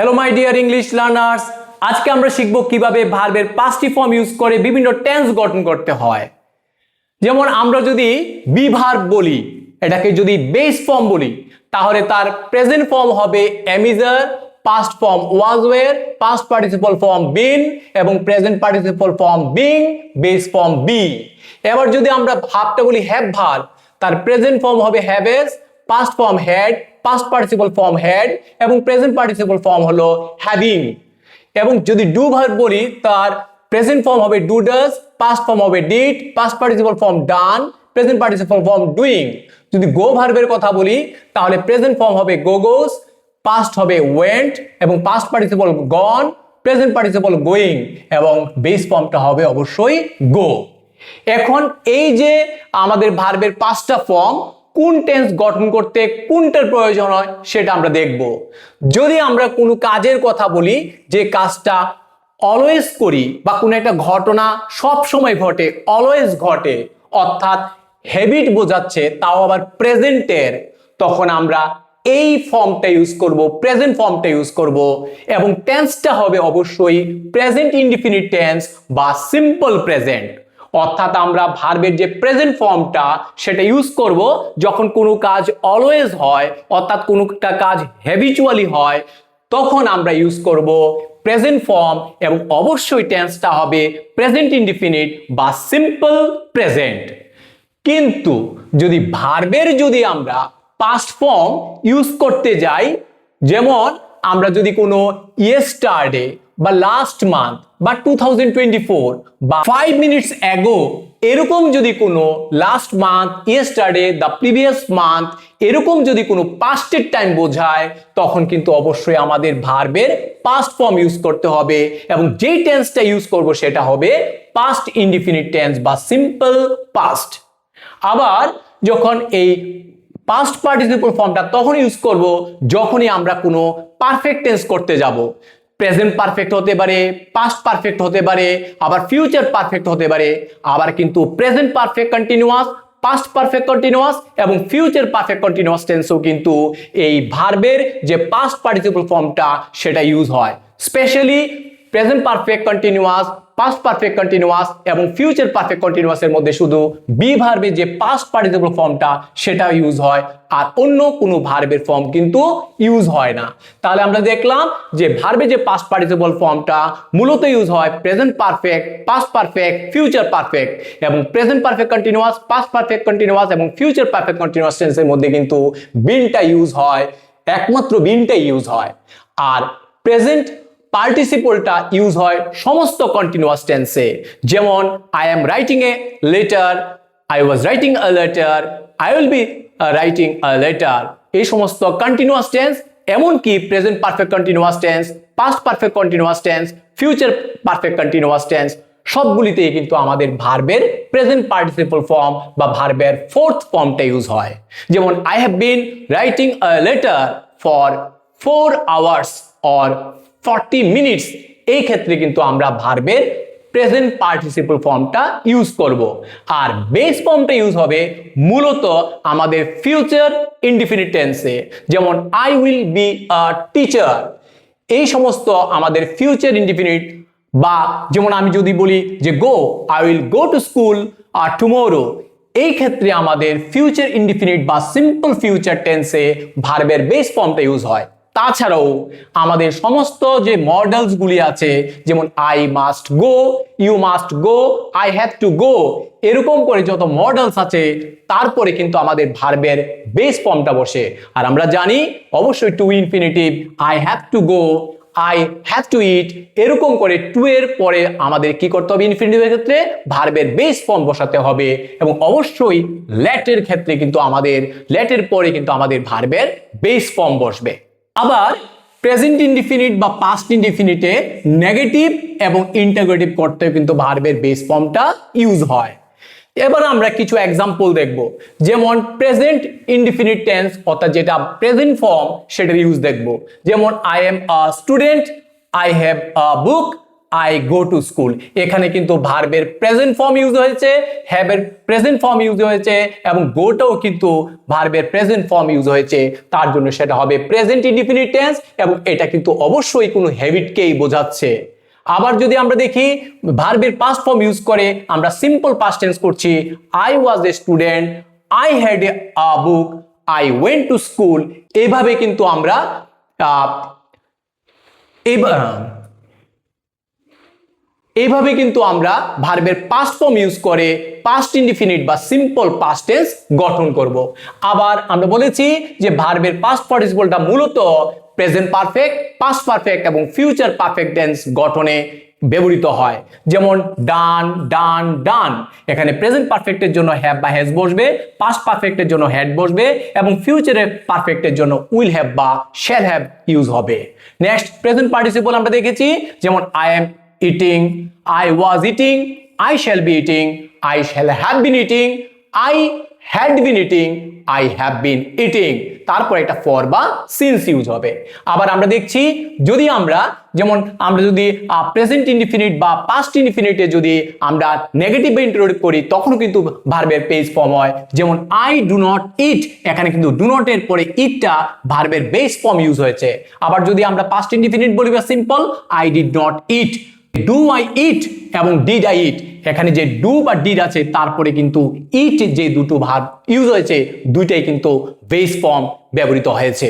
Hello my dear English learners, আজকে আমরা শিখব কিভাবে ভার্বের পাস্ট ফর্ম ইউজ করে বিভিন্ন টেন্স গঠন করতে হয়। যেমন আমরা যদি বি ভার্ব বলি, এটাকে যদি বেস ফর্ম বলি, তাহলে তার প্রেজেন্ট ফর্ম হবে am is are, past form was were, past participle form been এবং present participle form being, base form be. এবার যদি আমরা ভার্বটা বলি হ্যাভ ভার্ব, তার প্রেজেন্ট ফর্ম হবে have has, past form had, past participle form had এবং প্রেজেন্ট পার্টিসিপল ফর্ম হলো হ্যাভিং। এবং যদি ডু ভার্ব বলি, তার প্রেজেন্ট ফর্ম হবে ডু ডাজ, পাস্ট ফর্ম হবে did, past participle form done, present participle form doing. যদি গো ভার্বের কথা বলি, তাহলে প্রেজেন্ট ফর্ম হবে গো গোস, পাস্ট হবে ওয়েন্ট এবং পাস্ট পার্টিসিপল গন, প্রেজেন্ট পার্টিসিপল গোয়িং এবং বেস ফর্মটা হবে অবশ্যই গো। এখন এই যে আমাদের ভার্বের পাঁচটা ফর্ম, কোন টেন্স গঠন করতে কোনটার প্রয়োজন হয় সেটা আমরা দেখব। যদি আমরা কোনো কাজের কথা বলি, যে কাজটা অলওয়েজ করি বা কোনো একটা ঘটনা সব সময় ঘটে, অলওয়েজ ঘটে, অর্থাৎ হ্যাবিট বোঝাচ্ছে, তাও আবার প্রেজেন্টের, তখন আমরা এই ফর্মটা ইউজ করব, প্রেজেন্ট ফর্মটা ইউজ করব এবং টেন্সটা হবে অবশ্যই প্রেজেন্ট ইনডিফিনিট টেন্স বা সিম্পল প্রেজেন্ট। অর্থাৎ আমরা ভার্বের যে প্রেজেন্ট ফর্মটা সেটা ইউজ করব যখন কোনো কাজ অলওয়েজ হয়, অর্থাৎ কোনো একটা কাজ হ্যাবিচুয়ালি হয়, তখন আমরা ইউজ করব প্রেজেন্ট ফর্ম এবং অবশ্যই টেন্সটা হবে প্রেজেন্ট ইনডিফিনিট বা সিম্পল প্রেজেন্ট। কিন্তু যদি ভার্বের যদি আমরা পাস্ট ফর্ম ইউজ করতে যাই, যেমন আমরা যদি কোনো ইয়েস্টারডে বা লাস্ট মান্থ বা 2024 বা 5 মিনিটস অ্যাগো এরকম যদি কোনো last month, yesterday, the previous month এরকম যদি কোনো পাস্টের টাইম বোঝায়, তখন কিন্তু অবশ্যই আমাদের ভার্বের পাস্ট ফর্ম ইউজ করতে হবে এবং যেই টেন্সটা ইউজ করব সেটা হবে পাস্ট ইনডিফিনিট টেন্স বা সিম্পল পাস্ট। আবার যখন এই পাস্ট পার্টিসিপল ফর্মটা তখন ইউজ করব যখনই আমরা কোনো পারফেক্ট টেন্স করতে যাব। প্রেজেন্ট পারফেক্ট হতে পারে, পাস্ট পারফেক্ট হতে পারে, আবার ফিউচার পারফেক্ট হতে পারে, আবার কিন্তু present perfect continuous, past perfect continuous এবং ফিউচার পারফেক্ট কন্টিনিউয়াস টেন্সও কিন্তু এই ভার্বের যে পাস্ট পার্টিসিপল ফর্মটা সেটা ইউজ হয়। Specially present perfect continuous, past perfect continuous এবং ফিউচার পারফেক্ট কন্টিনিউয়াসের মধ্যে শুধু বি ভার্বের যে পাস্ট পার্টিসিপল ফর্মটা সেটা ইউজ হয়, আর অন্য কোনো ভার্বের ফর্ম কিন্তু ইউজ হয় না। তাহলে আমরা দেখলাম যে ভার্বের যে পাস্ট পার্টিসিপল ফর্মটা মূলত ইউজ হয় present perfect, past perfect, future perfect এবং present perfect continuous, past perfect continuous এবং ফিউচার পারফেক্ট কন্টিনিউয়াস টেন্সের মধ্যে কিন্তু বিনটা ইউজ হয়, একমাত্র বিনটাই ইউজ হয়। আর প্রেজেন্ট পার্টিসিপলটা ইউজ হয় সমস্ত কন্টিনিউয়াস টেন্সে, যেমন I am writing a letter, I was writing a letter, I will be writing a letter. এই সমস্ত কন্টিনিউয়াস টেন্স, এমনকি present perfect continuous tense, past perfect continuous tense, future perfect continuous tense সবগুলিতেই কিন্তু আমাদের ভার্বের present participle form বা ভার্বের fourth ফর্মটা ইউজ হয়। যেমন I have been writing a letter for 4 hours or 40 minutes, এই ক্ষেত্রে কিন্তু আমরা ভার্বের প্রেজেন্ট পার্টিসিপল ফর্মটা ইউজ করব। আর বেস ফর্মটা ইউজ হবে মূলত আমাদের ফিউচার ইনডিফিনিট টেন্সে, যেমন I will be a teacher. এই সমস্ত আমাদের ফিউচার ইনডিফিনিট, বা যেমন আমি যদি বলি যে go, I will go to school আর টুমোরো, এই ক্ষেত্রে আমাদের ফিউচার ইনডিফিনিট বা সিম্পল ফিউচার টেন্সে ভার্বের বেস ফর্মটা ইউজ হয়। তাছাড়াও আমাদের সমস্ত যে মডেলস গুলি আছে, যেমন I must go, you must go, I have to go, এরকম করে যত মডেলস আছে তারপরে কিন্তু আমাদের ভার্বের বেস ফর্মটা বসে। আর আমরা জানি অবশ্যই to infinitive, I have to go, I have to eat, এরকম করে টু এর পরে আমাদের কি করতে হবে, ইনফিনিটিভের ক্ষেত্রে ভার্বের বেস ফর্ম বসাতে হবে। এবং অবশ্যই লেটের ক্ষেত্রে কিন্তু আমাদের লেটের পরে কিন্তু আমাদের ভার্বের বেস ফর্ম বসবে। আবার প্রেজেন্ট ইনডিফিনিট বা পাস্ট ইনডিফিনিটে নেগেটিভ এবং ইন্টারোগেটিভ করতে কিন্তু ভার্বের বেস ফর্মটা ইউজ হয়। এবার আমরা কিছু এক্সাম্পল দেখব, যেমন প্রেজেন্ট ইনডিফিনিট টেন্স অর্থাৎ যেটা প্রেজেন্ট ফর্ম সেটার ইউজ দেখব। যেমন I am a student, I have a book, I go to school. এখানে কিন্তু ভার্বের প্রেজেন্ট ফর্ম ইউজ হয়েছে, হ্যাভের প্রেজেন্ট ফর্ম ইউজ হয়েছে এবং গোটাও কিন্তু ভার্বের প্রেজেন্ট ফর্ম ইউজ হয়েছে, তার জন্য সেটা হবে প্রেজেন্ট ইনডিফিনিট টেন্স এবং এটা কিন্তু অবশ্যই কোনো হ্যাবিটকেই বোঝাচ্ছে। আবার যদি আমরা দেখি ভার্বের পাস্ট ফর্ম ইউজ করে আমরা সিম্পল পাস্ট টেন্স করছি, I was a student, I had a book, I went to school. এইভাবে কিন্তু আমরা এইভাবে কিন্তু আমরা ভার্বের পাস্ট ফর্ম ইউজ করে পাস্ট ইনডিফিনিট বা সিম্পল পাস্ট টেন্স গঠন করব। আবার আমরা বলেছি যে ভার্বের পাস্ট পার্টিসিপলটা মূলত প্রেজেন্ট পারফেক্ট, পাস্ট পারফেক্ট এবং ফিউচার পারফেক্ট টেন্স গঠনে ব্যবহৃত হয়। যেমন ডান, ডান, ডান, এখানে প্রেজেন্ট পারফেক্টের জন্য হ্যাভ বা হ্যাজ বসবে, পাস্ট পারফেক্টের জন্য হ্যাড বসবে এবং ফিউচারের পারফেক্টের জন্য উইল হ্যাভ বা শ্যাল হ্যাভ ইউজ হবে। নেক্সট প্রেজেন্ট পার্টিসিপল আমরা দেখেছি, যেমন I am eating, I was eating, I shall be eating, I shall have been eating, I had been eating, I have been eating। তারপর একটা for বা since use হবে। আবার আমরা দেখছি যদি আমরা যদি প্রেজেন্ট ইনডিফিনিট বা পাস্ট ইনডিফিনিটে যদি আমরা নেগেটিভ ইন্টারোগেটিভ করি তখন কিন্তু ভার্বের পেজ ফর্ম হয়। যেমন আই ডু নট ইট, এখানে কিন্তু ডু নট এর পরে ইটটা ভার্বের বেস ফর্ম ইউজ হয়েছে। আবার যদি আমরা পাস্ট ইনডিফিনিট বলি বা simple, I did not it, do I eat এবং ডিড আই ইট, এখানে যে ডু বা ডিড আছে তারপরে কিন্তু ইট যে দুটো ভার্ব ইউজ হয়েছে দুইটাই কিন্তু বেস ফর্ম ব্যবহৃত হয়েছে।